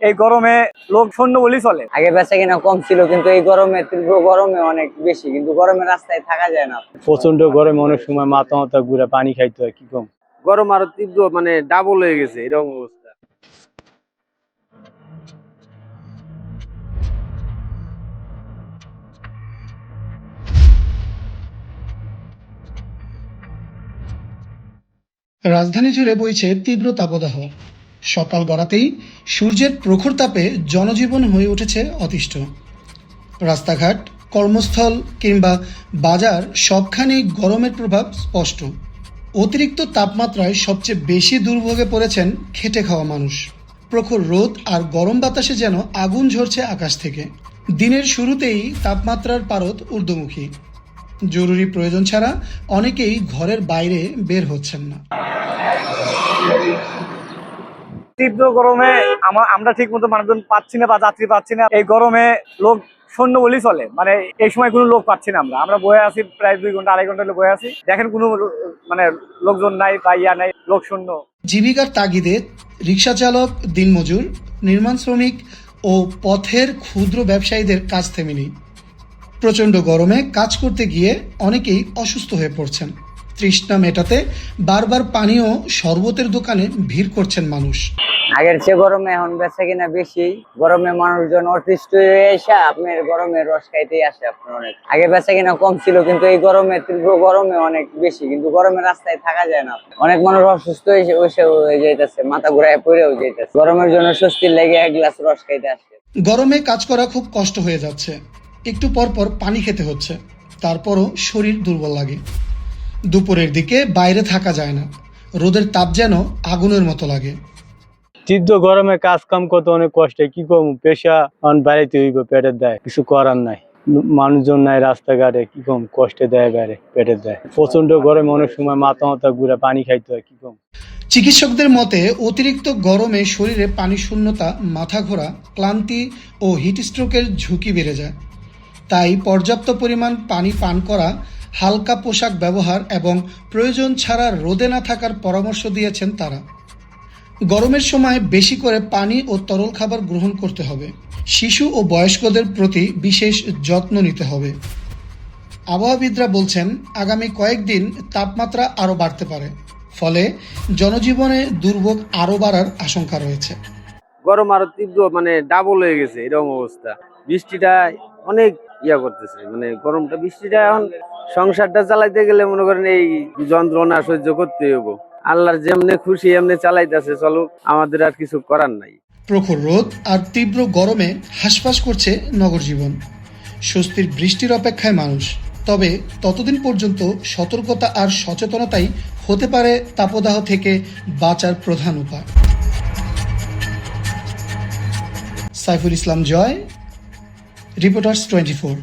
এই গরমে লোক শূন্য বলেই চলে। আগে বেচা কিনা কম ছিল, কিন্তু এই গরমে, তীব্র গরমে অনেক বেশি, কিন্তু গরমে রাস্তায় থাকা যায় না। প্রচন্ড গরমে অনেক সময় মাথা মাথা ঘুরে পানি খাইতে হয়। কি কম গরম আরো তীব্র, ডাবল হয়ে গেছে এরকম অবস্থা। রাজধানী জুড়ে বইছে তীব্র তাপদাহ। সকাল গড়াতেই সূর্যের প্রখর তাপে জনজীবন হয়ে উঠেছে অতিষ্ঠ। রাস্তাঘাট, কর্মস্থল কিংবা বাজার সবখানেই গরমের প্রভাব স্পষ্ট। অতিরিক্ত তাপমাত্রায় সবচেয়ে বেশি দুর্ভোগে পড়েছেন খেটে খাওয়া মানুষ। প্রখর রোদ আর গরম বাতাসে যেন আগুন ঝরছে আকাশ থেকে। দিনের শুরুতেই তাপমাত্রার পারদ ঊর্ধ্বমুখী। জরুরি প্রয়োজন ছাড়া অনেকেই ঘরের বাইরে বের হচ্ছেন না। তীব্র গরমে আমরা ঠিক মতো মানুষজন পাচ্ছি না বা যাত্রী পাচ্ছি না। এই গরমে লোক শূন্য বলেই চলে, এই সময় কোনো লোক পাচ্ছি না। আমরা বয়ে আছি প্রায় 2 ঘন্টা 2.5 ঘন্টা বয়ে আছি, দেখেন কোনো লোকজন নাই বা নাই, লোক শূন্য। জীবিকার তাগিদে রিক্সা চালক, দিনমজুর, নির্মাণ শ্রমিক ও পথের ক্ষুদ্র ব্যবসায়ীদের কাজ থেমেনি। প্রচণ্ড গরমে কাজ করতে গিয়ে অনেকেই অসুস্থ হয়ে পড়ছেন। তৃষ্ণা মেটাতে বারবার পানি ও শরবতের দোকানে ভিড় করছেন মানুষ। আগের চেয়ে গরমে এখন বেচা কিনা বেশি। গরমে মানুষজন অতিষ্ঠ হয়ে এসে আপনার গরমে রস খাইতেই আসে আপনার অনেক। আগে বেচা কিনা কম ছিল, কিন্তু এই গরমে, তীব্র গরমে অনেক বেশি, কিন্তু গরমে রাস্তায় থাকা যায় না। অনেক মানুষ অসুস্থ হয়ে যাইতেছে, মাথা ঘুরায় পড়েও যাইতেছে। গরমের জন্য স্বস্তির লেগে 1 গ্লাস রস খাইতে আসছে। গরমে কাজ করা খুব কষ্ট হয়ে যাচ্ছে। একটু পর পর পানি খেতে হচ্ছে, তারপরও শরীর দুর্বল লাগে। দুপুরের দিকে বাইরে থাকা যায় না, রোদের তাপ যেন আগুনের মতো লাগে। তীব্র গরমে কাজ কাম করতে অনেক কষ্টে। কি কম পেশা বাড়িতে হইব, পেটের দেয়, কিছু করার নাই। মানুষজন নাই রাস্তাঘাটে, কি কম কষ্টে দেয়, বাইরে পেটের দেয়। প্রচন্ড গরমে অনেক সময় মাথা মাথা ঘুরে পানি খাইতে হয়। কি কম চিকিৎসকদের মতে অতিরিক্ত গরমে শরীরে পানি শূন্যতা, মাথা ঘোরা, ক্লান্তি ও হিটস্ট্রোকের ঝুঁকি বেড়ে যায়। তাই পর্যাপ্ত পরিমাণ পানি পান করা, হালকা পোশাক ব্যবহার এবং প্রয়োজন ছাড়া রোদে না থাকার পরামর্শ দিয়েছেন তারা। গরমের সময় বেশি করে পানি ও তরল খাবার গ্রহণ করতে হবে। শিশু ও বয়স্কদের প্রতি বিশেষ যত্ন নিতে হবে। আবহাওয়াবিদরা বলছেন, আগামী কয়েকদিন তাপমাত্রা আরও বাড়তে পারে, ফলে জনজীবনে দুর্ভোগ আরও বাড়ার আশঙ্কা রয়েছে। গরম আরো তীব্র, ডাবল হয়ে গেছে এরকম অবস্থা। বৃষ্টিটা অনেক করতেছে, গরমটা, বৃষ্টিটা এখন সংসারটা চালাইতে গেলে মনে করেন এই যন্ত্রণা সহ্য করতে হইব। আল্লাহর যেমনে খুশি এমনি চালাইতেছে, চলুক, আমাদের আর কিছু করার নাই। প্রখর রোদ আর তীব্র গরমে হাঁসফাঁস করছে নগর জীবন। স্বস্তির বৃষ্টির অপেক্ষায় মানুষ। তবে ততদিন পর্যন্ত সতর্কতা আর সচেতনতাই হতে পারে তাপদাহ থেকে বাঁচার প্রধান উপায়। সাইফুল ইসলাম জয়, রিপোর্টার্স 24।